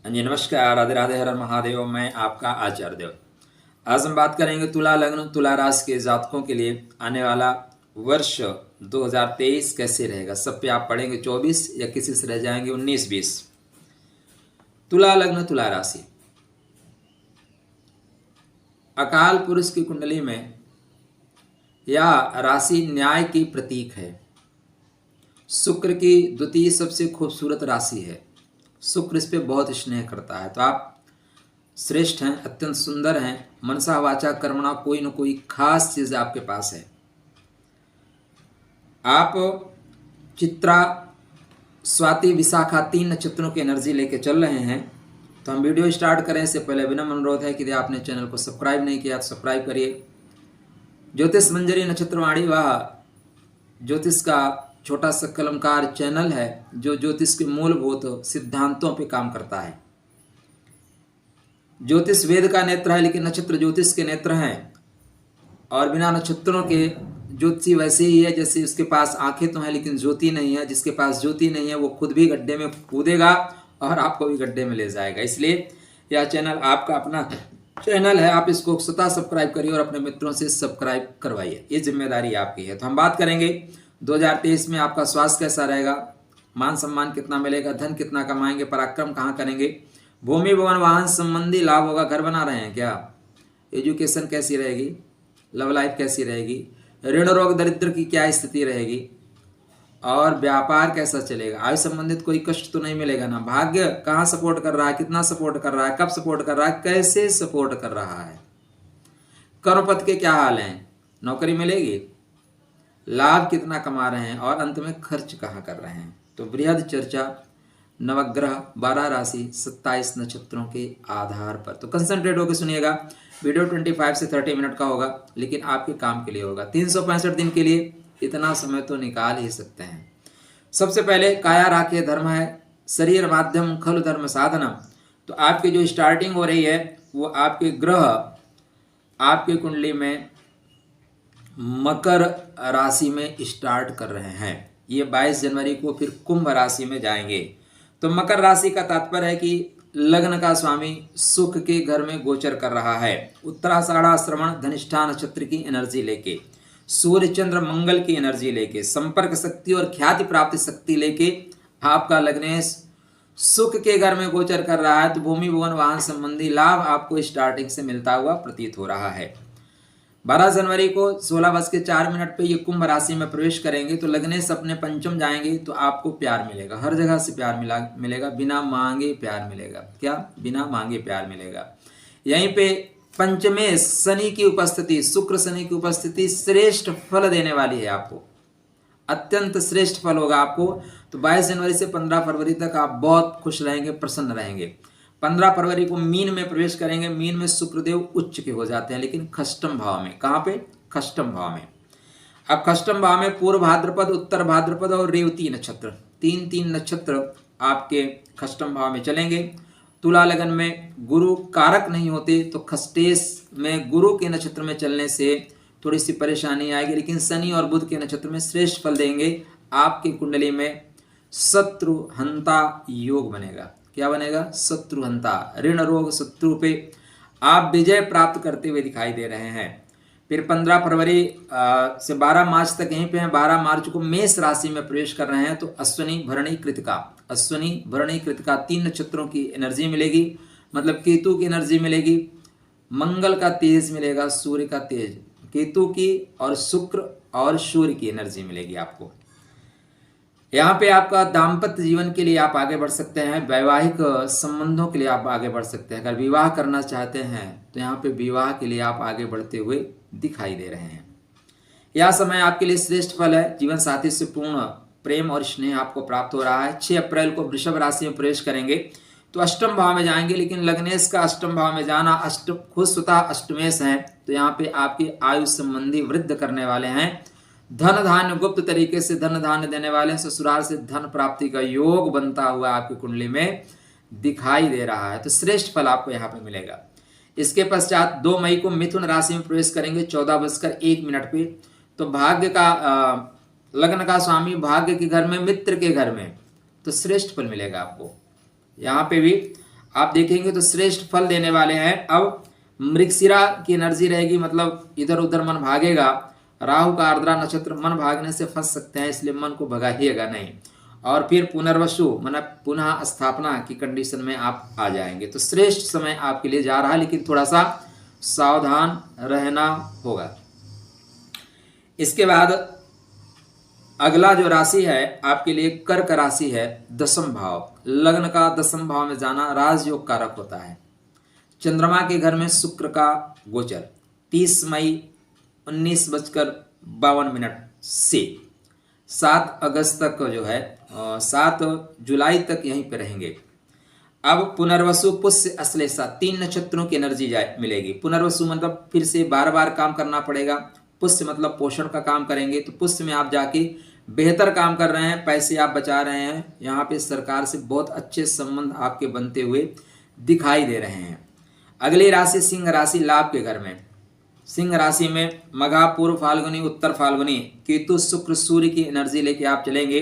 जी नमस्कार, राधे राधे, हर हर महादेव। मैं आपका आचार्य देव। आज हम बात करेंगे तुला लग्न तुला राशि के जातकों के लिए आने वाला वर्ष 2023 कैसे रहेगा। सब पे आप पढ़ेंगे 24 या किसी से रह जाएंगे 19-20। तुला लग्न तुला राशि, अकाल पुरुष की कुंडली में यह राशि न्याय की प्रतीक है। शुक्र की द्वितीय सबसे खूबसूरत राशि है। शुक्र इस पे बहुत स्नेह करता है। तो आप श्रेष्ठ हैं, अत्यंत सुंदर हैं। मनसा वाचा कर्मणा कोई न कोई खास चीज आपके पास है। आप चित्रा स्वाति विशाखा 3 नक्षत्रों की एनर्जी लेके चल रहे हैं। तो हम वीडियो स्टार्ट करें इससे पहले विनम्र अनुरोध है कि यदि आपने चैनल को सब्सक्राइब नहीं किया तो सब्सक्राइब करिए। ज्योतिष मंजरी नक्षत्रवाणी वह ज्योतिष का छोटा सा कलमकार चैनल है जो ज्योतिष के मूलभूत सिद्धांतों पे काम करता है। ज्योतिष वेद का नेत्र है, लेकिन नक्षत्र ज्योतिष के नेत्र हैं। और बिना नक्षत्रों के ज्योतिषी वैसे ही है जैसे उसके पास आंखें तो हैं लेकिन ज्योति नहीं है। जिसके पास ज्योति नहीं है वो खुद भी गड्ढे में कूदेगा और आपको भी गड्ढे में ले जाएगा। इसलिए यह चैनल आपका अपना चैनल है। आप इसको स्वतः सब्सक्राइब करिए और अपने मित्रों से सब्सक्राइब करवाइए। ये जिम्मेदारी आपकी है। तो हम बात करेंगे 2023 में आपका स्वास्थ्य कैसा रहेगा, मान सम्मान कितना मिलेगा, धन कितना कमाएंगे, पराक्रम कहाँ करेंगे, भूमि भवन वाहन संबंधी लाभ होगा, घर बना रहे हैं क्या, एजुकेशन कैसी रहेगी, लव लाइफ कैसी रहेगी, ऋण रोग दरिद्र की क्या स्थिति रहेगी, और व्यापार कैसा चलेगा, आयु संबंधित कोई कष्ट तो नहीं मिलेगा ना, भाग्य कहाँ सपोर्ट कर रहा है, कितना सपोर्ट कर रहा है, कब सपोर्ट कर रहा है, कैसे सपोर्ट कर रहा है, कर्मपथ के क्या हाल हैं, नौकरी मिलेगी, लाभ कितना कमा रहे हैं, और अंत में खर्च कहाँ कर रहे हैं। तो बृहद चर्चा नवग्रह 12 राशि 27 नक्षत्रों के आधार पर। तो कंसंट्रेट होकर सुनिएगा। वीडियो 25 से 30 मिनट का होगा, लेकिन आपके काम के लिए होगा। 365 दिन के लिए इतना समय तो निकाल ही सकते हैं। सबसे पहले काया राख्य धर्म है, शरीर माध्यम खलु धर्म साधना। तो आपकी जो स्टार्टिंग हो रही है वो आपके ग्रह आपके कुंडली में मकर राशि में स्टार्ट कर रहे हैं। ये 22 जनवरी को फिर कुंभ राशि में जाएंगे। तो मकर राशि का तात्पर्य है कि लग्न का स्वामी सुख के घर में गोचर कर रहा है। उत्तराषाढ़ा श्रवण धनिष्ठा नक्षत्र की एनर्जी लेके, सूर्य चंद्र मंगल की एनर्जी लेके, संपर्क शक्ति और ख्याति प्राप्ति शक्ति लेके आपका लग्नेश सुख के घर में गोचर कर रहा है। तो भूमि भवन वाहन संबंधी लाभ आपको स्टार्टिंग से मिलता हुआ प्रतीत हो रहा है। 12 जनवरी को 16:04 पे ये कुंभ राशि में प्रवेश करेंगे। तो लग्नेश अपने पंचम जाएंगे तो आपको प्यार मिलेगा, हर जगह से प्यार मिलेगा, बिना मांगे प्यार मिलेगा। क्या? बिना मांगे प्यार मिलेगा। यहीं पे पंचमे शनि की उपस्थिति, शुक्र शनि की उपस्थिति श्रेष्ठ फल देने वाली है आपको, अत्यंत श्रेष्ठ फल होगा आपको। तो 22 जनवरी से 15 फरवरी तक आप बहुत खुश रहेंगे, प्रसन्न रहेंगे। 15 फरवरी को मीन में प्रवेश करेंगे। मीन में शुक्रदेव उच्च के हो जाते हैं, लेकिन खष्टम भाव में। कहाँ पे? खष्टम भाव में। अब खष्टम भाव में पूर्व भाद्रपद, उत्तर भाद्रपद और रेवती नक्षत्र, तीन नक्षत्र आपके खष्टम भाव में चलेंगे। तुला लगन में गुरु कारक नहीं होते, तो खष्टेश में गुरु के नक्षत्र में चलने से थोड़ी सी परेशानी आएगी, लेकिन शनि और बुध के नक्षत्र में श्रेष्ठ फल देंगे। आपकी कुंडली में शत्रुहंता योग बनेगा। क्या बनेगा? शत्रुहंता। ऋण रोग शत्रु पे आप विजय प्राप्त करते हुए दिखाई दे रहे हैं। फिर 15 फरवरी से 12 मार्च तक यहीं पे हैं। 12 मार्च को मेष राशि में प्रवेश कर रहे हैं। तो अश्विनी भरणी कृतिका, अश्विनी भरणी कृतिका 3 नक्षत्रों की एनर्जी मिलेगी, मतलब केतु की एनर्जी मिलेगी, मंगल का तेज मिलेगा, सूर्य का तेज, केतु की और शुक्र और सूर्य की एनर्जी मिलेगी आपको। यहाँ पे आपका दाम्पत्य जीवन के लिए आप आगे बढ़ सकते हैं, वैवाहिक संबंधों के लिए आप आगे बढ़ सकते हैं। अगर विवाह करना चाहते हैं तो यहाँ पे विवाह के लिए आप आगे बढ़ते हुए दिखाई दे रहे हैं। यह समय आपके लिए श्रेष्ठ फल है। जीवन साथी से पूर्ण प्रेम और स्नेह आपको प्राप्त हो रहा है। 6 अप्रैल को वृषभ राशि में प्रवेश करेंगे तो अष्टम भाव में जाएंगे, लेकिन लग्नेश का अष्टम भाव में जाना, खुद स्वतः अष्टमेश है, तो यहाँ पे आपकी आयु संबंधी वृद्धि करने वाले हैं। धन धान्य गुप्त तरीके से धन धान्य देने वाले हैं। ससुराल से धन प्राप्ति का योग बनता हुआ आपकी कुंडली में दिखाई दे रहा है। तो श्रेष्ठ फल आपको यहाँ पे मिलेगा। इसके पश्चात 2 मई को मिथुन राशि में प्रवेश करेंगे 14:01 पे। तो भाग्य का लग्न का स्वामी भाग्य के घर में, मित्र के घर में, तो श्रेष्ठ फल मिलेगा आपको। यहाँ पे भी आप देखेंगे तो श्रेष्ठ फल देने वाले हैं। अब मृगशिरा की एनर्जी रहेगी, मतलब इधर उधर मन भागेगा। राहु का आर्द्रा नक्षत्र, मन भागने से फंस सकते हैं, इसलिए मन को भगाइएगा नहीं। और फिर पुनर्वसु मतलब पुनः स्थापना की कंडीशन में आप आ जाएंगे। तो श्रेष्ठ समय आपके लिए जा रहा है, लेकिन थोड़ा सा सावधान रहना होगा। इसके बाद अगला जो राशि है आपके लिए कर्क राशि है। दसम भाव, लग्न का दसम भाव में जाना राजयोग कारक होता है। चंद्रमा के घर में शुक्र का गोचर 30 मई 19:52 से 7 अगस्त तक जो है 7 जुलाई तक यहीं पे रहेंगे। अब पुनर्वसु, पुष्य, अश्लेषा 3 नक्षत्रों की एनर्जी मिलेगी। पुनर्वसु मतलब फिर से बार बार काम करना पड़ेगा। पुष्य मतलब पोषण का काम करेंगे, तो पुष्य में आप जाके बेहतर काम कर रहे हैं, पैसे आप बचा रहे हैं। यहाँ पे सरकार से बहुत अच्छे संबंध आपके बनते हुए दिखाई दे रहे हैं। अगली राशि सिंह राशि, लाभ के घर में। सिंह राशि में मघा, पूर्व फाल्गुनी, उत्तर फाल्गुनी, केतु शुक्र सूर्य की एनर्जी लेके आप चलेंगे।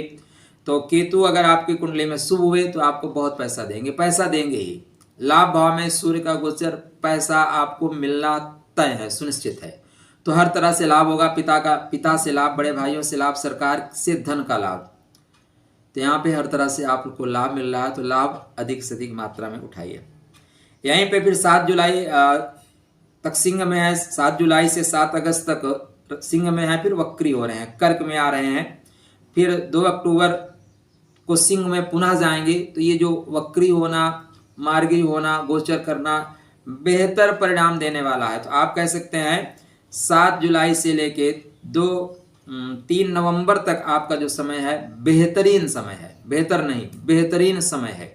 तो केतु अगर आपकी कुंडली में शुभ हुए तो आपको बहुत पैसा देंगे, पैसा देंगे ही। लाभ भाव में सूर्य का गोचर, पैसा आपको मिलना तय है, सुनिश्चित है। तो हर तरह से लाभ होगा। पिता से लाभ, बड़े भाइयों से लाभ, सरकार से धन का लाभ। तो यहाँ पे हर तरह से आपको लाभ मिल रहा है, तो लाभ अधिक से अधिक मात्रा में उठाइए। यहीं पे फिर 7 जुलाई तक सिंह में है, 7 जुलाई से 7 अगस्त तक सिंह में है, फिर वक्री हो रहे हैं, कर्क में आ रहे हैं। फिर 2 अक्टूबर को सिंह में पुनः जाएंगे। तो ये जो वक्री होना, मार्गी होना, गोचर करना बेहतर परिणाम देने वाला है। तो आप कह सकते हैं 7 जुलाई से लेके 3 नवंबर तक आपका जो समय है बेहतरीन समय है, बेहतर नहीं बेहतरीन समय है।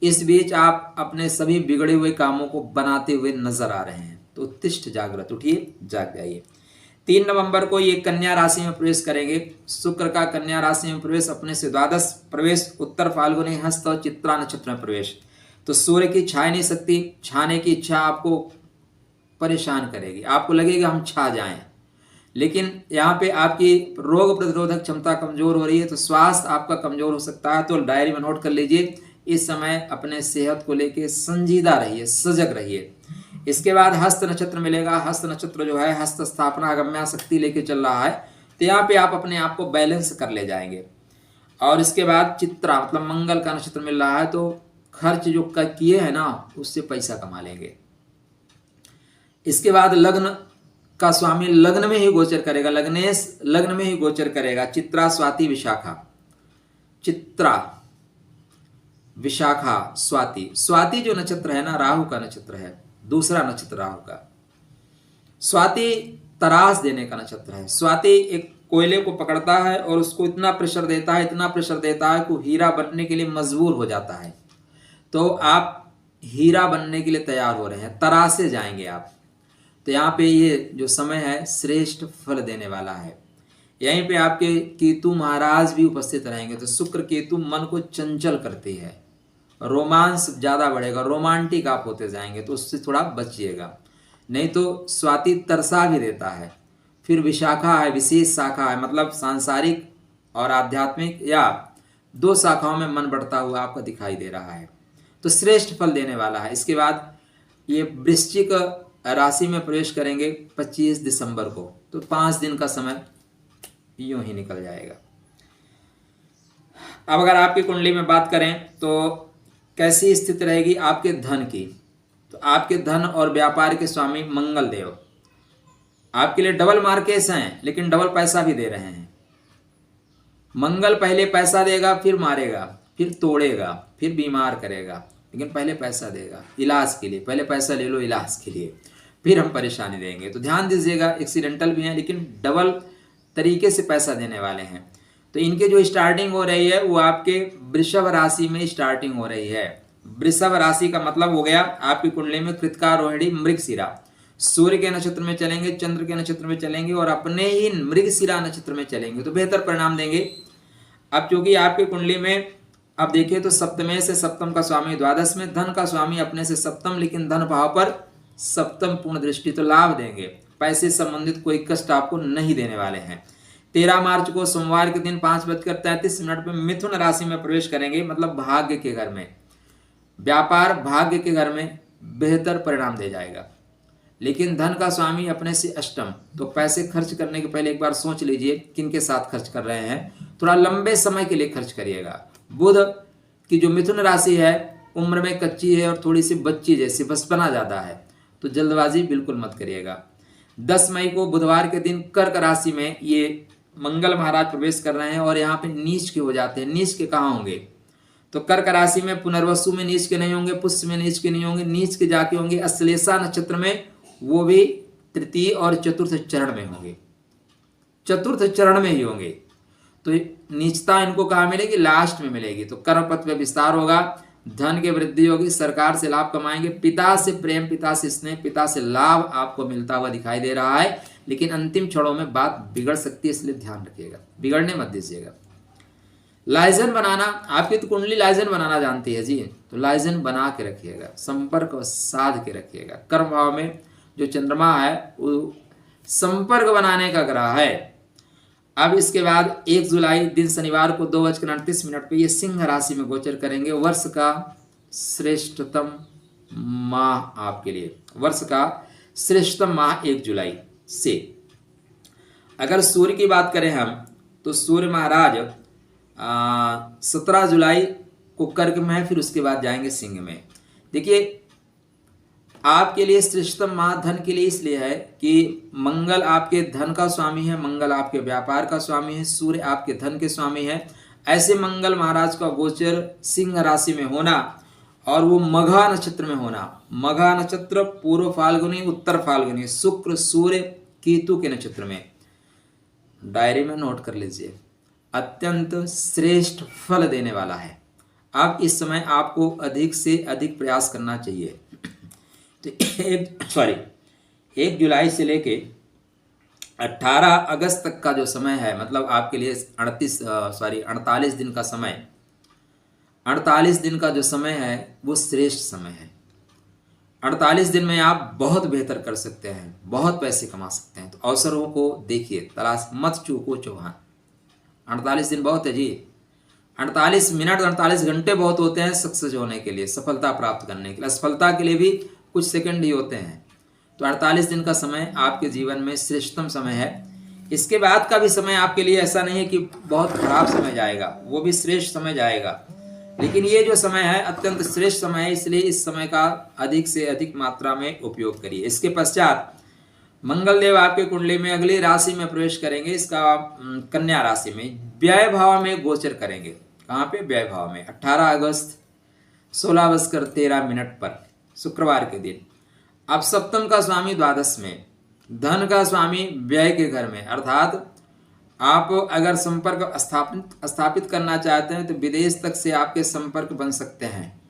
इस बीच आप अपने सभी बिगड़े हुए कामों को बनाते हुए नजर आ रहे हैं। तो उत्तिष्ठ जागृत, उठिए, जाग जाइए। 3 नवंबर को ये कन्या राशि में प्रवेश करेंगे। शुक्र का कन्या राशि में प्रवेश, अपने से द्वादश प्रवेश, उत्तर फाल्गुनी, हस्त और चित्रा नक्षत्र में प्रवेश। तो सूर्य की छाया नहीं सकती, छाने की इच्छा आपको परेशान करेगी, आपको लगेगा हम छा जाएं। लेकिन यहाँ पे आपकी रोग प्रतिरोधक क्षमता कमजोर हो रही है, तो स्वास्थ्य आपका कमजोर हो सकता है। तो डायरी में नोट कर लीजिए, इस समय अपने सेहत को लेके संजीदा रहिए, सजग रहिए। इसके बाद हस्त नक्षत्र मिलेगा। हस्त नक्षत्र जो है हस्त स्थापना अगम्या शक्ति लेके चल रहा है। तो यहाँ पे आप अपने आप को बैलेंस कर ले जाएंगे। और इसके बाद चित्रा मतलब मंगल का नक्षत्र मिल रहा है, तो खर्च जो किए हैं ना उससे पैसा कमा लेंगे। इसके बाद लग्न का स्वामी लग्न में ही गोचर करेगा, लग्नेश लग्न में ही गोचर करेगा। चित्रा, स्वाति, विशाखा, चित्रा, विशाखा, स्वाति। स्वाति जो नक्षत्र है ना राहु का नक्षत्र है, दूसरा नक्षत्र राहु का। स्वाति तरास देने का नक्षत्र है। स्वाति एक कोयले को पकड़ता है और उसको इतना प्रेशर देता है, इतना प्रेशर देता है कि हीरा बनने के लिए मजबूर हो जाता है। तो आप हीरा बनने के लिए तैयार हो रहे हैं, तरासे जाएंगे आप। तो यहाँ पे ये जो समय है श्रेष्ठ फल देने वाला है। यहीं पे आपके केतु महाराज भी उपस्थित रहेंगे। तो शुक्र केतु मन को चंचल करती है, रोमांस ज्यादा बढ़ेगा, रोमांटिक आप होते जाएंगे, तो उससे थोड़ा बचिएगा। नहीं तो स्वाति तरसा भी देता है। फिर विशाखा है, विशेष शाखा है, मतलब सांसारिक और आध्यात्मिक या 2 शाखाओं में मन बढ़ता हुआ आपको दिखाई दे रहा है। तो श्रेष्ठ फल देने वाला है। इसके बाद ये वृश्चिक राशि में प्रवेश करेंगे 25 दिसंबर को। तो 5 दिन का समय यूं ही निकल जाएगा। अब अगर आपकी कुंडली में बात करें तो कैसी स्थिति रहेगी आपके धन की, तो आपके धन और व्यापार के स्वामी मंगल देव आपके लिए डबल मार्केस हैं, लेकिन डबल पैसा भी दे रहे हैं। मंगल पहले पैसा देगा, फिर मारेगा, फिर तोड़ेगा, फिर बीमार करेगा, लेकिन पहले पैसा देगा इलाज के लिए। पहले पैसा ले लो इलाज के लिए, फिर हम परेशानी देंगे। तो ध्यान दीजिएगा, एक्सीडेंटल भी हैं लेकिन डबल तरीके से पैसा देने वाले हैं। तो इनके जो स्टार्टिंग हो रही है वो आपके वृषभ राशि में स्टार्टिंग हो रही है। वृषभ राशि का मतलब हो गया आपकी कुंडली में कृतिका, रोहिणी, मृगशिरा। सूर्य के नक्षत्र में चलेंगे, चंद्र के नक्षत्र में चलेंगे और अपने ही मृगशिरा नक्षत्र में चलेंगे तो बेहतर परिणाम देंगे। अब क्योंकि आपकी कुंडली में अब देखिए तो सप्तमे से सप्तम का स्वामी द्वादश में, धन का स्वामी अपने से सप्तम, लेकिन धन भाव पर सप्तम पूर्ण दृष्टि, तो लाभ देंगे। पैसे संबंधित कोई कष्ट आपको नहीं देने वाले हैं। 13 मार्च को सोमवार के दिन 5:33 में मिथुन राशि में प्रवेश करेंगे, मतलब भाग्य के घर में। व्यापार भाग्य के घर में बेहतर परिणाम दे जाएगा। लेकिन धन का स्वामी अपने से अष्टम, तो पैसे खर्च करने के पहले एक बार सोच लीजिए किन के साथ खर्च कर रहे हैं। थोड़ा लंबे समय के लिए खर्च करिएगा। बुध की जो मिथुन राशि है उम्र में कच्ची है और थोड़ी सी बच्ची जैसी, बचपना ज़्यादा है, तो जल्दबाजी बिल्कुल मत करिएगा। 10 मई को बुधवार के दिन कर्क राशि में ये मंगल महाराज प्रवेश कर रहे हैं और यहाँ पे नीच के हो जाते हैं। नीच के कहाँ होंगे? तो कर्क राशि में पुनर्वसु में नीच के नहीं होंगे, पुष्य में नीच के नहीं होंगे, नीच के जाके होंगे अश्लेषा नक्षत्र में, वो भी तृतीय और चतुर्थ चरण में होंगे, चतुर्थ चरण में ही होंगे। तो नीचता इनको कहाँ मिलेगी? लास्ट में मिलेगी। तो कर्म पथ में विस्तार होगा, धन की वृद्धि होगी, सरकार से लाभ कमाएंगे, पिता से प्रेम, पिता से स्नेह, पिता से लाभ आपको मिलता हुआ दिखाई दे रहा है। लेकिन अंतिम क्षणों में बात बिगड़ सकती है, इसलिए ध्यान रखिएगा, बिगड़ने मत दीजिएगा। लाइजन बनाना, आपकी तो कुंडली लाइजन बनाना जानती है जी, तो लाइजन बना के रखिएगा, संपर्क साध के रखिएगा। कर्म भाव में जो चंद्रमा है वो संपर्क बनाने का ग्रह है। अब इसके बाद 1 जुलाई दिन शनिवार को 2:38 पे ये सिंह राशि में गोचर करेंगे। वर्ष का श्रेष्ठतम माह आपके लिए, वर्ष का श्रेष्ठतम माह 1 जुलाई से। अगर सूर्य की बात करें हम, तो सूर्य महाराज 17 जुलाई को कर्क में है, फिर उसके बाद जाएंगे सिंह में। देखिए आपके लिए श्रेष्ठतम माह धन के लिए इसलिए है कि मंगल आपके धन का स्वामी है, मंगल आपके व्यापार का स्वामी है, सूर्य आपके धन के स्वामी है। ऐसे मंगल महाराज का गोचर सिंह राशि में होना और वो मघा नक्षत्र में होना, मघा नक्षत्र पूर्व फाल्गुनी उत्तर फाल्गुनी, शुक्र सूर्य केतु के नक्षत्र में, डायरी में नोट कर लीजिए, अत्यंत श्रेष्ठ फल देने वाला है। अब इस समय आपको अधिक से अधिक प्रयास करना चाहिए। तो 1 जुलाई से लेके 18 अगस्त तक का जो समय है, मतलब आपके लिए 48 दिन का समय, 48 दिन का जो समय है वो श्रेष्ठ समय है। 48 दिन में आप बहुत बेहतर कर सकते हैं, बहुत पैसे कमा सकते हैं। तो अवसरों को देखिए, तलाश मत चूको चौहान। 48 दिन बहुत है जी, 48 मिनट 48 घंटे बहुत होते हैं सक्सेस होने के लिए, सफलता प्राप्त करने के लिए। असफलता के लिए भी कुछ सेकंड ही होते हैं। तो 48 दिन का समय आपके जीवन में श्रेष्ठतम समय है। इसके बाद का भी समय आपके लिए ऐसा नहीं है कि बहुत खराब समय जाएगा, वो भी श्रेष्ठ समय जाएगा। लेकिन ये जो समय है अत्यंत श्रेष्ठ समय है, इसलिए इस समय का अधिक से अधिक मात्रा में उपयोग करिए। इसके पश्चात मंगल देव आपके कुंडली में अगली राशि में प्रवेश करेंगे, इसका कन्या राशि में व्यय भाव में गोचर करेंगे। कहाँ पे? व्यय भाव में 18 अगस्त 16:13 पर शुक्रवार के दिन। अब सप्तम का स्वामी द्वादश में, धन का स्वामी व्यय के घर में, अर्थात आप अगर संपर्क स्थापित करना चाहते हैं तो विदेश तक से आपके संपर्क बन सकते हैं,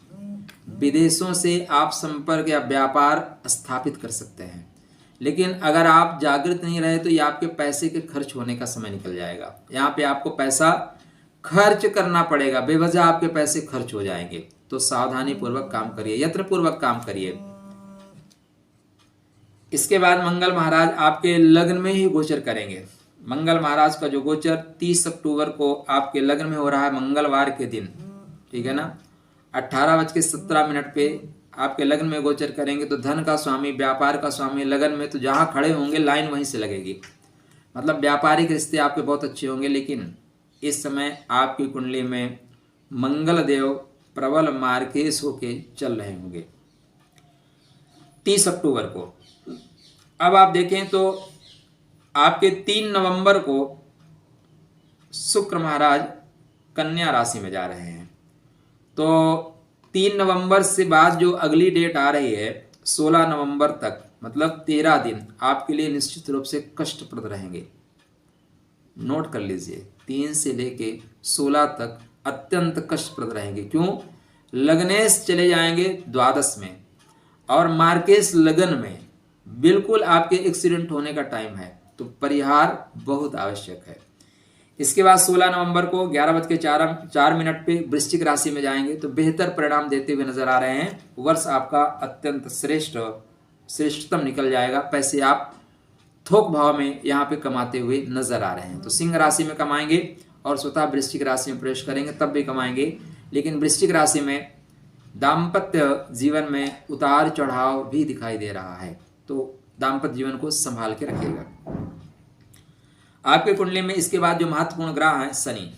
विदेशों से आप संपर्क या व्यापार स्थापित कर सकते हैं। लेकिन अगर आप जागृत नहीं रहे तो ये आपके पैसे के खर्च होने का समय निकल जाएगा। यहाँ पे आपको पैसा खर्च करना पड़ेगा, बेवजह आपके पैसे खर्च हो जाएंगे। तो सावधानी पूर्वक काम करिए, यत्न पूर्वक काम करिए। इसके बाद मंगल महाराज आपके लग्न में ही गोचर करेंगे। मंगल महाराज का जो गोचर 30 अक्टूबर को आपके लग्न में हो रहा है, मंगलवार के दिन, ठीक है ना, 18:17 पे आपके लग्न में गोचर करेंगे। तो धन का स्वामी, व्यापार का स्वामी लग्न में, तो जहां खड़े होंगे लाइन वहीं से लगेगी। मतलब व्यापारिक रिश्ते आपके बहुत अच्छे होंगे। लेकिन इस समय आपकी कुंडली में मंगल देव प्रबल मार्केश होके चल रहे होंगे 30 अक्टूबर को। अब आप देखें तो आपके 3 नवंबर को शुक्र महाराज कन्या राशि में जा रहे हैं। तो 3 नवंबर से बाद जो अगली डेट आ रही है 16 नवंबर तक, मतलब 13 दिन आपके लिए निश्चित रूप से कष्टप्रद रहेंगे। नोट कर लीजिए, 3 से लेके 16 तक अत्यंत कष्टप्रद रहेंगे। क्यों? लग्नेश चले जाएंगे द्वादश में और मार्केश लगन में, बिल्कुल आपके एक्सीडेंट होने का टाइम है। तो परिहार बहुत आवश्यक है। इसके बाद 16 नवंबर को 11:04 पे वृश्चिक राशि में जाएंगे, तो बेहतर परिणाम देते हुए नजर आ रहे हैं। वर्ष आपका अत्यंत श्रेष्ठतम निकल जाएगा। पैसे आप थोक भाव में यहाँ पे कमाते हुए नजर आ रहे हैं। तो सिंह राशि में कमाएंगे और स्वतः वृश्चिक राशि में प्रवेश करेंगे तब भी कमाएंगे। लेकिन वृश्चिक राशि में दाम्पत्य जीवन में उतार चढ़ाव भी दिखाई दे रहा है, तो दाम्पत्य जीवन को संभाल के रखिएगा। आपके कुंडली में इसके बाद जो महत्वपूर्ण ग्रह है शनि।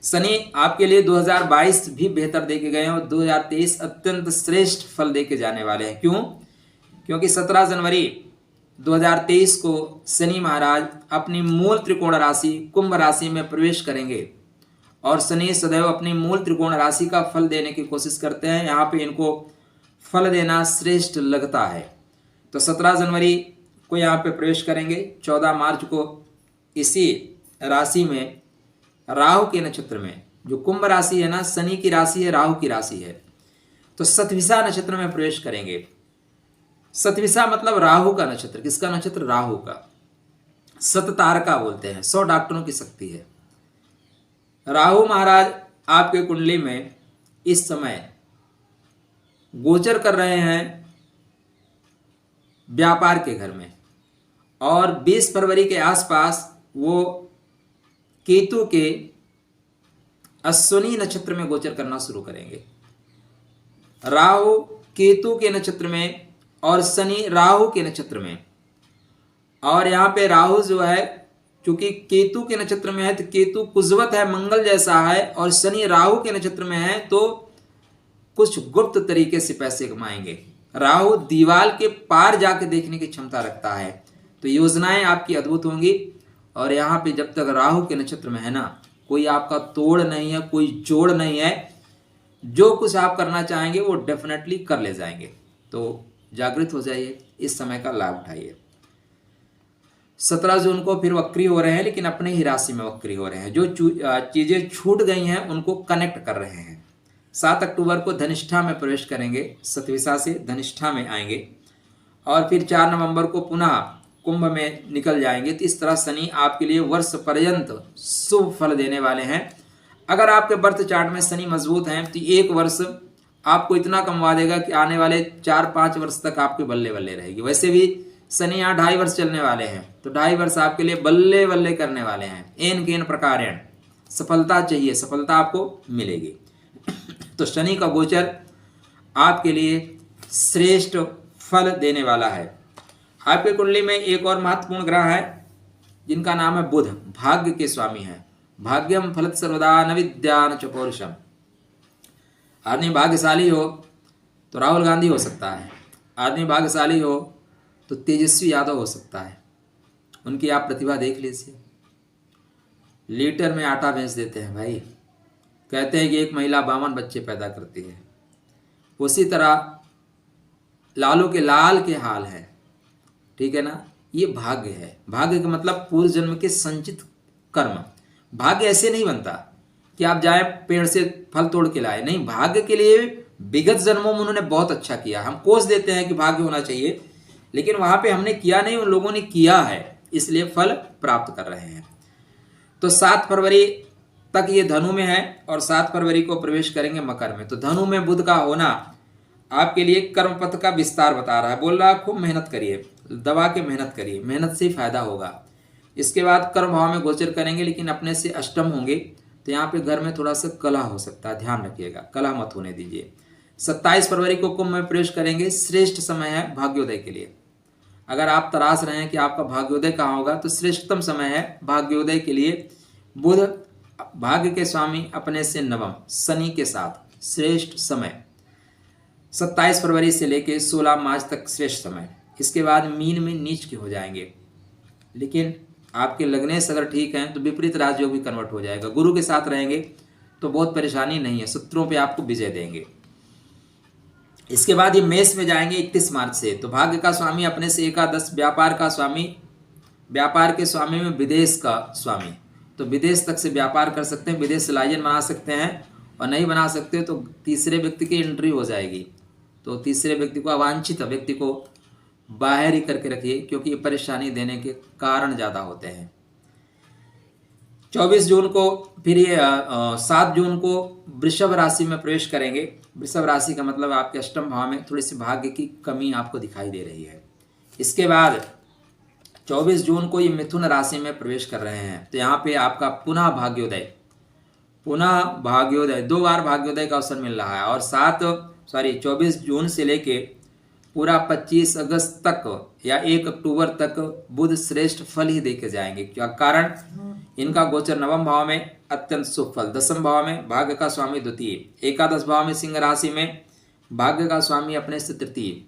शनि आपके लिए 2022 भी बेहतर देके गए हैं और 2023 अत्यंत श्रेष्ठ फल देके जाने वाले हैं। क्यों? क्योंकि 17 जनवरी 2023 को शनि महाराज अपनी मूल त्रिकोण राशि कुंभ राशि में प्रवेश करेंगे और शनि सदैव अपनी मूल त्रिकोण राशि का फल देने की कोशिश करते हैं। यहाँ पे इनको फल देना श्रेष्ठ लगता है। तो 17 जनवरी को यहाँ पे प्रवेश करेंगे। 14 मार्च को इसी राशि में राहु के नक्षत्र में, जो कुंभ राशि है ना, शनि की राशि है, राहु की राशि है, तो शतभिषा नक्षत्र में प्रवेश करेंगे। शतभिषा मतलब राहु का नक्षत्र। किसका नक्षत्र? राहु का। शततारका बोलते हैं, 100 डॉक्टरों की शक्ति है। राहु महाराज आपके कुंडली में इस समय गोचर कर रहे हैं व्यापार के घर में और 20 फरवरी के आसपास वो केतु के अश्विनी नक्षत्र में गोचर करना शुरू करेंगे। राहु केतु के नक्षत्र में और शनि राहु के नक्षत्र में। और यहाँ पे राहु जो है, क्योंकि केतु के नक्षत्र में है तो केतु कुजवत है, मंगल जैसा है, और शनि राहु के नक्षत्र में है तो कुछ गुप्त तरीके से पैसे कमाएंगे। राहु दीवाल के पार जाके देखने की क्षमता रखता है, तो योजनाएं आपकी अद्भुत होंगी। और यहाँ पे जब तक राहु के नक्षत्र में है ना, कोई आपका तोड़ नहीं है, कोई जोड़ नहीं है। जो कुछ आप करना चाहेंगे वो डेफिनेटली कर ले जाएंगे। तो जागृत हो जाइए, इस समय का लाभ उठाइए। 17 जून को फिर वक्री हो रहे हैं, लेकिन अपने ही राशि में वक्री हो रहे हैं। जो चीजें छूट गई हैं उनको कनेक्ट कर रहे हैं। 7 अक्टूबर को धनिष्ठा में प्रवेश करेंगे, शतभिषा से धनिष्ठा में आएंगे और फिर 4 नवंबर को पुनः कुंभ में निकल जाएंगे। तो इस तरह शनि आपके लिए वर्ष पर्यंत शुभ फल देने वाले हैं। अगर आपके बर्थ चार्ट में शनि मजबूत हैं तो एक वर्ष आपको इतना कमवा देगा कि आने वाले 4-5 वर्ष तक आपके बल्ले बल्ले रहेगी। वैसे भी शनि यहाँ 2.5 वर्ष चलने वाले हैं, तो 2.5 वर्ष आपके लिए बल्ले बल्ले करने वाले हैं। एन केन प्रकारेण सफलता चाहिए, सफलता आपको मिलेगी। तो शनि का गोचर आपके लिए श्रेष्ठ फल देने वाला है। आपके कुंडली में एक और महत्वपूर्ण ग्रह है जिनका नाम है बुध, भाग्य के स्वामी है। भाग्यम फलत सर्वदा न विद्या न च पौरुषम। आदमी भाग्यशाली हो तो राहुल गांधी हो सकता है, आदमी भाग्यशाली हो तो तेजस्वी यादव हो सकता है। उनकी आप प्रतिभा देख लीजिए। लीटर में आटा बेच देते हैं भाई। कहते हैं कि एक महिला 52 बच्चे पैदा करती है। उसी तरह लालू के लाल के हाल है, ठीक है ना। ये भाग्य है। भाग्य का मतलब पूर्व जन्म के संचित कर्म। भाग्य ऐसे नहीं बनता कि आप जाए पेड़ से फल तोड़ के लाए, नहीं। भाग्य के लिए विगत जन्मों में उन्होंने बहुत अच्छा किया। हम कोस देते हैं कि भाग्य होना चाहिए, लेकिन वहां पे हमने किया नहीं, उन लोगों ने किया है, इसलिए फल प्राप्त कर रहे हैं। तो 7 फरवरी तक ये धनु में है और 7 फरवरी को प्रवेश करेंगे मकर में। तो धनु में बुध का होना आपके लिए कर्म पथ का विस्तार बता रहा है। बोल रहा है खूब मेहनत करिए, दबा के मेहनत करिए, मेहनत से फायदा होगा। इसके बाद कर्म भाव में गोचर करेंगे, लेकिन अपने से अष्टम होंगे, तो यहाँ पे घर में थोड़ा सा कलह हो सकता है, ध्यान रखिएगा, कलह मत होने दीजिए। 27 फरवरी को कुंभ में प्रवेश करेंगे। श्रेष्ठ समय है भाग्योदय के लिए। अगर आप तराश रहे हैं कि आपका भाग्योदय कहाँ होगा, तो श्रेष्ठतम समय है भाग्योदय के लिए। बुध भाग्य के स्वामी अपने से नवम शनि के साथ श्रेष्ठ समय 27 फरवरी से लेकर 16 मार्च तक श्रेष्ठ समय। इसके बाद मीन में नीच के हो जाएंगे, लेकिन आपके लगने से अगर ठीक हैं तो विपरीत राजयोग भी कन्वर्ट हो जाएगा। गुरु के साथ रहेंगे तो बहुत परेशानी नहीं है, शत्रुओं पे आपको विजय देंगे। इसके बाद ये मेष में जाएंगे 31 मार्च से। तो भाग्य का स्वामी अपने से एकादश, व्यापार का स्वामी, व्यापार के स्वामी में विदेश का स्वामी, तो विदेश तक से व्यापार कर सकते हैं, विदेश से लाइजन बना सकते हैं, और नहीं बना सकते तो तीसरे व्यक्ति की एंट्री हो जाएगी। तो तीसरे व्यक्ति को, अवांछित व्यक्ति को बाहर ही करके रखिए, क्योंकि ये परेशानी देने के कारण ज़्यादा होते हैं। 24 जून को फिर ये 7 जून को वृषभ राशि में प्रवेश करेंगे। वृषभ राशि का मतलब आपके अष्टम भाव में थोड़ी सी भाग्य की कमी आपको दिखाई दे रही है। इसके बाद 24 जून को ये मिथुन राशि में प्रवेश कर रहे हैं। तो यहाँ पे आपका पुनः भाग्योदय, पुनः भाग्योदय, 2 बार भाग्योदय का अवसर मिल रहा है। और 24 जून से लेके पूरा 25 अगस्त तक या 1 अक्टूबर तक बुध श्रेष्ठ फल ही देके जाएंगे। क्या कारण? इनका गोचर नवम भाव में अत्यंत शुभ फल, 10वें भाव में भाग्य का स्वामी द्वितीय, एकादश भाव में सिंह राशि में भाग्य का स्वामी अपने से तृतीय,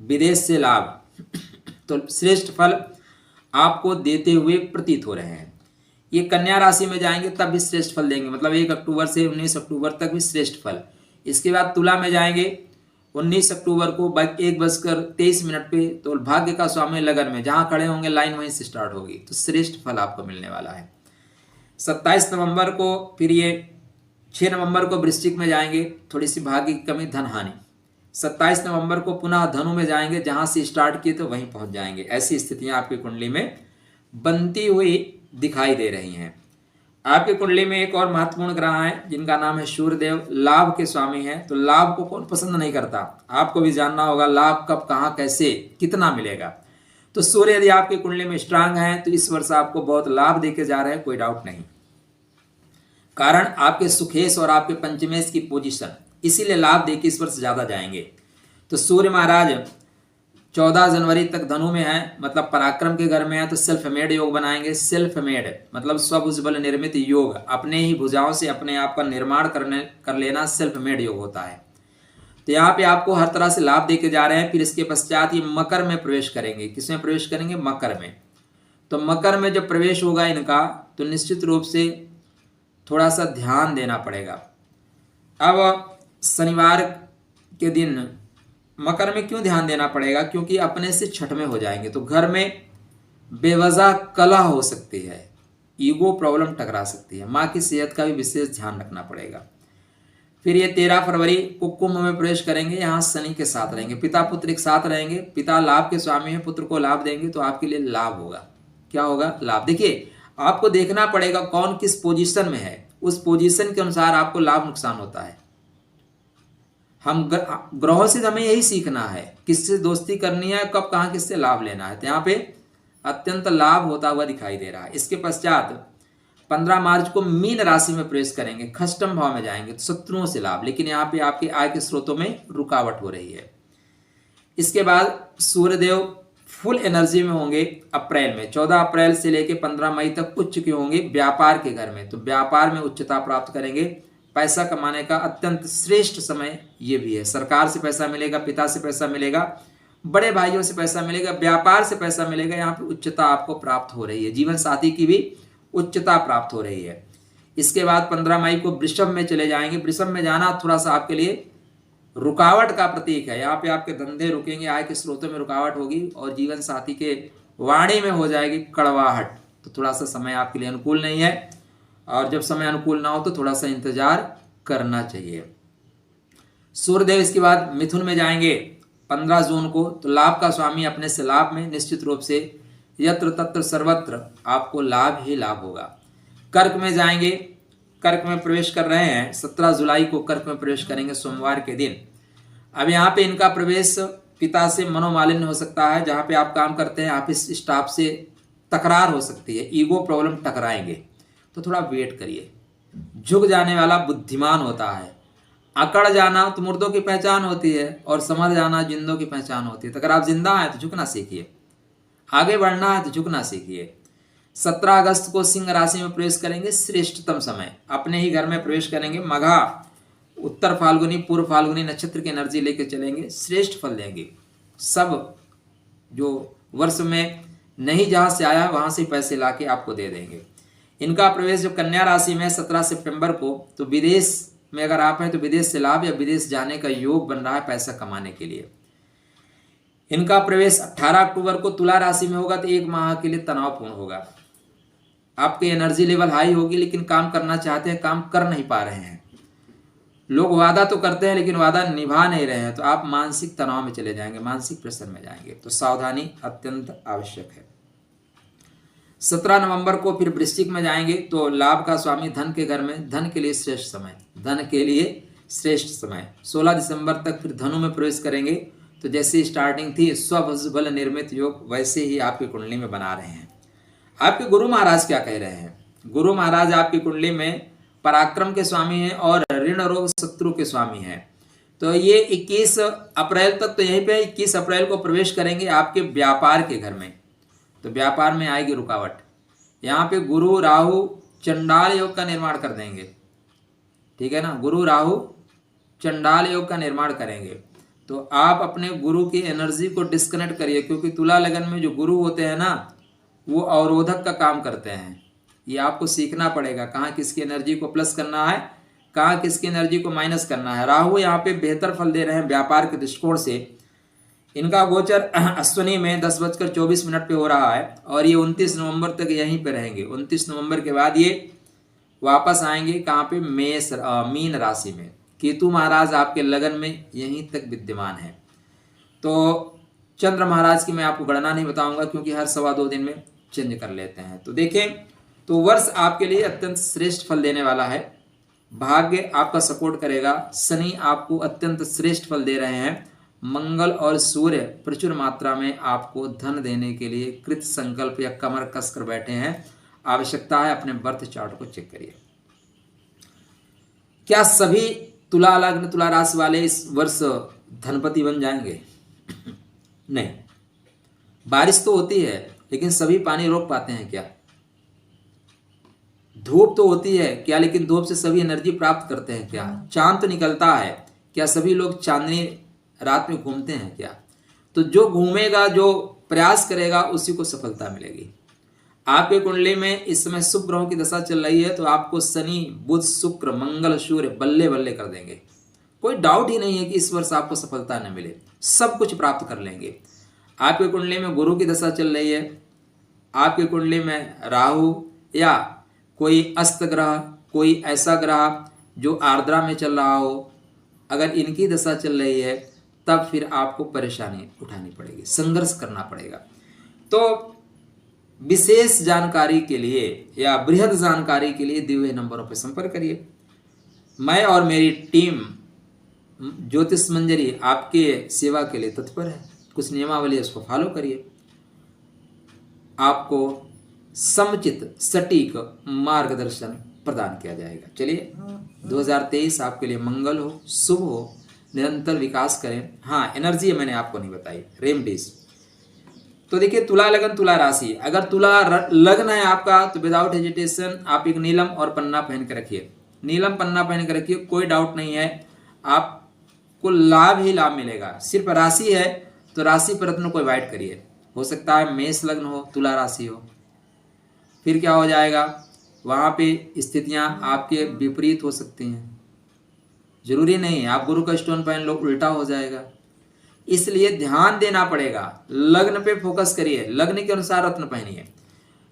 विदेश से लाभ तो श्रेष्ठ फल आपको देते हुए प्रतीत हो रहे हैं। ये कन्या राशि में जाएंगे तब भी श्रेष्ठ फल देंगे, मतलब 1 अक्टूबर से 19 अक्टूबर तक भी श्रेष्ठ फल। इसके बाद तुला में जाएंगे 19 अक्टूबर को 1:23 पे, तो भाग्य का स्वामी लगन में, जहां खड़े होंगे लाइन वहीं से स्टार्ट होगी, तो श्रेष्ठ फल आपको मिलने वाला है। 27 नवंबर को फिर ये 6 नवंबर को वृश्चिक में जाएंगे, थोड़ी सी भाग्य की कमी, धन हानि। 27 नवंबर को पुनः धनु में जाएंगे, जहां से स्टार्ट किए तो वहीं पहुंच जाएंगे। ऐसी स्थितियां आपकी कुंडली में बनती हुई दिखाई दे रही हैं। आपकी कुंडली में एक और महत्वपूर्ण ग्रह है जिनका नाम है सूर्यदेव, लाभ के स्वामी हैं। तो लाभ को कौन पसंद नहीं करता, आपको भी जानना होगा लाभ कब, कहां, कैसे, कितना मिलेगा। तो सूर्य यदि आपकी कुंडली में स्ट्रांग है तो इस वर्ष आपको बहुत लाभ देके जा रहे हैं, कोई डाउट नहीं। कारण आपके सुखेश और आपके पंचमेश की पोजीशन, इसीलिए लाभ देके इस वर्ष ज्यादा जाएंगे। तो सूर्य महाराज 14 जनवरी तक धनु में है, मतलब पराक्रम के घर में है, तो सेल्फ मेड योग बनाएंगे। सेल्फ मेड मतलब स्वभुजबल निर्मित योग, अपने ही भुजाओं से अपने आप का निर्माण कर लेना सेल्फ मेड योग होता है। तो यहाँ पे आपको हर तरह से लाभ देके जा रहे हैं। फिर इसके पश्चात ये मकर में प्रवेश करेंगे। किसमें प्रवेश करेंगे? मकर में। तो मकर में जब प्रवेश होगा इनका, तो निश्चित रूप से थोड़ा सा ध्यान देना पड़ेगा। अब शनिवार के दिन मकर में क्यों ध्यान देना पड़ेगा? क्योंकि अपने से छठ में हो जाएंगे, तो घर में बेवजह कलह हो सकती है, ईगो प्रॉब्लम टकरा सकती है। माँ की सेहत का भी विशेष ध्यान रखना पड़ेगा। फिर ये 13 फरवरी को कुंभ में प्रवेश करेंगे, यहाँ शनि के साथ रहेंगे, पिता पुत्र एक साथ रहेंगे। पिता लाभ के स्वामी है, पुत्र को लाभ देंगे, तो आपके लिए लाभ होगा। क्या होगा? लाभ। देखिए आपको देखना पड़ेगा कौन किस पोजीशन में है, उस पोजीशन के अनुसार आपको लाभ नुकसान होता है। हम ग्रहों से हमें यही सीखना है, किससे दोस्ती करनी है, कब कहाँ किससे लाभ लेना है। तो यहाँ पे अत्यंत लाभ होता हुआ दिखाई दे रहा है। इसके पश्चात 15 मार्च को मीन राशि में प्रवेश करेंगे, खष्टम भाव में जाएंगे, तो शत्रुओं से लाभ, लेकिन यहाँ पे आपके आय के स्रोतों में रुकावट हो रही है। इसके बाद सूर्यदेव फुल एनर्जी में होंगे अप्रैल में, 14 अप्रैल से लेकर 15 मई तक उच्च के होंगे व्यापार के घर में, तो व्यापार में उच्चता प्राप्त करेंगे। पैसा कमाने का अत्यंत श्रेष्ठ समय ये भी है। सरकार से पैसा मिलेगा, पिता से पैसा मिलेगा, बड़े भाइयों से पैसा मिलेगा, व्यापार से पैसा मिलेगा। यहाँ पे उच्चता आपको प्राप्त हो रही है, जीवन साथी की भी उच्चता प्राप्त हो रही है। इसके बाद 15 मई को वृषभ में चले जाएंगे। वृषभ में जाना थोड़ा सा आपके लिए रुकावट का प्रतीक है। यहाँ पे आपके धंधे रुकेंगे, आय के स्रोतों में रुकावट होगी और जीवन साथी के वाणी में हो जाएगी कड़वाहट, तो थोड़ा सा समय आपके लिए अनुकूल नहीं है। और जब समय अनुकूल ना हो तो थोड़ा सा इंतजार करना चाहिए। सूर्यदेव इसके बाद मिथुन में जाएंगे 15 जून को, तो लाभ का स्वामी अपने से लाभ में, निश्चित रूप से यत्र तत्र सर्वत्र आपको लाभ ही लाभ होगा। कर्क में जाएंगे, कर्क में प्रवेश कर रहे हैं, 17 जुलाई को कर्क में प्रवेश करेंगे सोमवार के दिन। अब यहाँ पे इनका प्रवेश पिता से मनोमालिन्य हो सकता है, जहाँ पे आप काम करते हैं ऑफिस स्टाफ से तकरार हो सकती है, ईगो प्रॉब्लम टकराएंगे, तो थोड़ा वेट करिए। झुक जाने वाला बुद्धिमान होता है, अकड़ जाना तो मुर्दों की पहचान होती है और समझ जाना जिंदों की पहचान होती है। तो अगर आप जिंदा हैं तो झुकना सीखिए, आगे बढ़ना है तो झुकना सीखिए। 17 अगस्त को सिंह राशि में प्रवेश करेंगे, श्रेष्ठतम समय, अपने ही घर में प्रवेश करेंगे। मघा, उत्तर फाल्गुनी, पूर्व फाल्गुनी नक्षत्र की एनर्जी लेके चलेंगे, श्रेष्ठ फल देंगे। सब जो वर्ष में नहीं जहां से आया वहां से पैसे लाके आपको दे देंगे। इनका प्रवेश जो कन्या राशि में 17 सितंबर को, तो विदेश में अगर आप हैं तो विदेश से लाभ या विदेश जाने का योग बन रहा है पैसा कमाने के लिए। इनका प्रवेश 18 अक्टूबर को तुला राशि में होगा, तो 1 माह के लिए तनावपूर्ण होगा। आपकी एनर्जी लेवल हाई होगी, लेकिन काम करना चाहते हैं, काम कर नहीं पा रहे हैं। लोग वादा तो करते हैं लेकिन वादा निभा नहीं रहे हैं, तो आप मानसिक तनाव में चले जाएंगे, मानसिक प्रेशर में जाएंगे, तो सावधानी अत्यंत आवश्यक है। 17 नवंबर को फिर वृश्चिक में जाएंगे, तो लाभ का स्वामी धन के घर में, धन के लिए श्रेष्ठ समय, धन के लिए श्रेष्ठ समय। 16 दिसंबर तक फिर धनु में प्रवेश करेंगे, तो जैसी स्टार्टिंग थी स्वबल निर्मित योग वैसे ही आपकी कुंडली में बना रहे हैं। आपके गुरु महाराज क्या कह रहे हैं? गुरु महाराज आपकी कुंडली में पराक्रम के स्वामी हैं और ऋण रोग शत्रु के स्वामी हैं। तो ये 21 अप्रैल तक तो यहीं पे 21 अप्रैल को प्रवेश करेंगे आपके व्यापार के घर में, तो व्यापार में आएगी रुकावट। यहाँ पे गुरु राहु चंडाल योग का निर्माण कर देंगे, ठीक है ना, गुरु राहु चंडाल योग का निर्माण करेंगे। तो आप अपने गुरु की एनर्जी को डिस्कनेक्ट करिए, क्योंकि तुला लगन में जो गुरु होते हैं ना वो अवरोधक का काम करते हैं। ये आपको सीखना पड़ेगा कहाँ किसकी एनर्जी को प्लस करना है, कहाँ किसकी एनर्जी को माइनस करना है। राहु यहाँ पे बेहतर फल दे रहे हैं व्यापार के दृष्टिकोण से। इनका गोचर अश्विनी में 10:24 पे हो रहा है और ये 29 नवंबर तक यहीं पे रहेंगे। 29 नवंबर के बाद ये वापस आएंगे कहाँ पे, मीन राशि में। केतु महाराज आपके लगन में यहीं तक विद्यमान है। तो चंद्र महाराज की मैं आपको गणना नहीं बताऊंगा, क्योंकि हर 2.25 दिन में चेंज कर लेते हैं। तो देखें, तो वर्ष आपके लिए अत्यंत श्रेष्ठ फल देने वाला है। भाग्य आपका सपोर्ट करेगा। शनि आपको अत्यंत श्रेष्ठ फल दे रहे हैं। मंगल और सूर्य प्रचुर मात्रा में आपको धन देने के लिए कृत संकल्प या कमर कस कर बैठे हैं। आवश्यकता है अपने बर्थ चार्ट को चेक करिए। क्या सभी तुला लग्न तुला राशि वाले इस वर्ष धनपति बन जाएंगे? नहीं। बारिश तो होती है, लेकिन सभी पानी रोक पाते हैं क्या? धूप तो होती है क्या, लेकिन धूप से सभी एनर्जी प्राप्त करते हैं क्या? चांद तो निकलता है, क्या सभी लोग चांदनी रात में घूमते हैं क्या? तो जो घूमेगा, जो प्रयास करेगा, उसी को सफलता मिलेगी। आपके कुंडली में इस समय शुभ ग्रहों की दशा चल रही है, तो आपको शनि बुध शुक्र मंगल सूर्य बल्ले बल्ले कर देंगे। कोई डाउट ही नहीं है कि इस वर्ष आपको सफलता न मिले, सब कुछ प्राप्त कर लेंगे। आपके कुंडली में गुरु की दशा चल रही है, आपके कुंडली में राहु या कोई अस्त ग्रह, कोई ऐसा ग्रह जो आर्द्रा में चल रहा हो, अगर इनकी दशा चल रही है, तब फिर आपको परेशानी उठानी पड़ेगी, संघर्ष करना पड़ेगा। तो विशेष जानकारी के लिए या बृहद जानकारी के लिए दिए हुए नंबरों पर संपर्क करिए। मैं और मेरी टीम ज्योतिष मंजरी आपके सेवा के लिए तत्पर है। कुछ नियमावली है, उसको फॉलो करिए, आपको समुचित सटीक मार्गदर्शन प्रदान किया जाएगा। चलिए, 2023 आपके लिए मंगल हो, शुभ हो, निरंतर विकास करें। हाँ, एनर्जी मैंने आपको नहीं बताई, रेमडीज। तो देखिए, तुला लगन तुला राशि, अगर तुला लगन है आपका, तो विदाउट हेजिटेशन आप एक नीलम और पन्ना पहन के रखिए। नीलम पन्ना पहन के रखिए, कोई डाउट नहीं है, आपको लाभ ही लाभ मिलेगा। सिर्फ राशि है तो राशि पर रत्न को अवॉइड करिए। हो सकता है मेष लग्न हो, तुला राशि हो, फिर क्या हो जाएगा, वहाँ पे स्थितियाँ आपके विपरीत हो सकती हैं। जरूरी नहीं आप गुरु का स्टोन पहन लो, उल्टा हो जाएगा। इसलिए ध्यान देना पड़ेगा, लग्न पे फोकस करिए, लग्न के अनुसार रत्न पहनिए।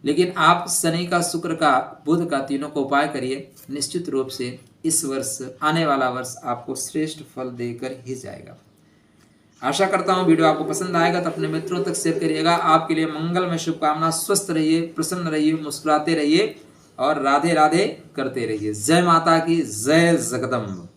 लेकिन आप शनि का, शुक्र का, बुध का, तीनों को उपाय करिए। निश्चित रूप से इस वर्ष, आने वाला वर्ष आपको श्रेष्ठ फल देकर ही जाएगा। आशा करता हूँ वीडियो आपको पसंद आएगा, तो अपने मित्रों तक शेयर करिएगा। आपके लिए मंगल में शुभकामना। स्वस्थ रहिए, प्रसन्न रहिए, मुस्कुराते रहिए और राधे राधे करते रहिए। जय माता की, जय जगदम्ब।